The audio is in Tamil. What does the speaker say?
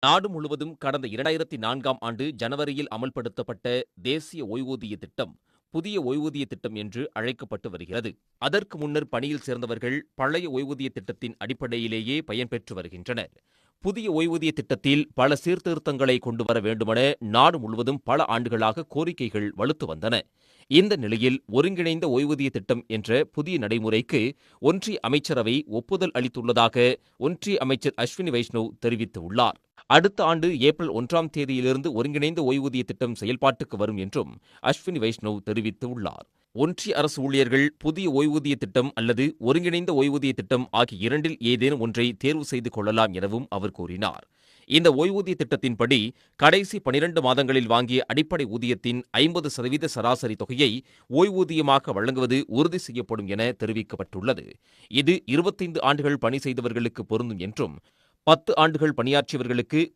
நாடு முழுவதும் கடந்த 2004ஆம் ஆண்டு ஜனவரியில் அமல்படுத்தப்பட்ட தேசிய ஓய்வூதிய திட்டம் புதிய ஓய்வூதிய திட்டம் என்று அழைக்கப்பட்டு வருகிறது. அதற்கு முன்னர் பணியில் சேர்ந்தவர்கள் பழைய ஓய்வூதிய திட்டத்தின் அடிப்படையிலேயே பயன்பெற்று வருகின்றனர். புதிய ஓய்வூதிய திட்டத்தில் பல சீர்திருத்தங்களை கொண்டுவர வேண்டுமென நாடு முழுவதும் பல ஆண்டுகளாக கோரிக்கைகள் வலுத்து வந்தன. இந்த நிலையில் ஒருங்கிணைந்த ஓய்வூதிய திட்டம் என்ற புதிய நடைமுறைக்கு ஒன்றிய அமைச்சரவை ஒப்புதல் அளித்துள்ளதாக ஒன்றிய அமைச்சர் அஸ்வினி வைஷ்ணவ் தெரிவித்துள்ளார். அடுத்த ஆண்டு ஏப்ரல் 1ஆம் தேதியிலிருந்து ஒருங்கிணைந்த ஓய்வூதிய திட்டம் செயல்பாட்டுக்கு வரும் என்றும் அஸ்வினி வைஷ்ணவ் தெரிவித்துள்ளார். ஒன்றிய அரசு ஊழியர்கள் புதிய ஓய்வூதிய திட்டம் அல்லது ஒருங்கிணைந்த ஓய்வூதிய திட்டம் ஆகிய இரண்டில் ஏதேனும் ஒன்றை தேர்வு செய்து கொள்ளலாம் எனவும் அவர் கூறினார். இந்த ஓய்வூதிய திட்டத்தின்படி கடைசி 12 மாதங்களில் வாங்கிய அடிப்படை ஊதியத்தின் 50% சராசரி தொகையை ஓய்வூதியமாக வழங்குவது உறுதி செய்யப்படும் என தெரிவிக்கப்பட்டுள்ளது. இது 25 ஆண்டுகள் பணி செய்தவர்களுக்கு பொருந்தும் என்றும் 10 ஆண்டுகள் பணியாற்றியவர்களுக்கு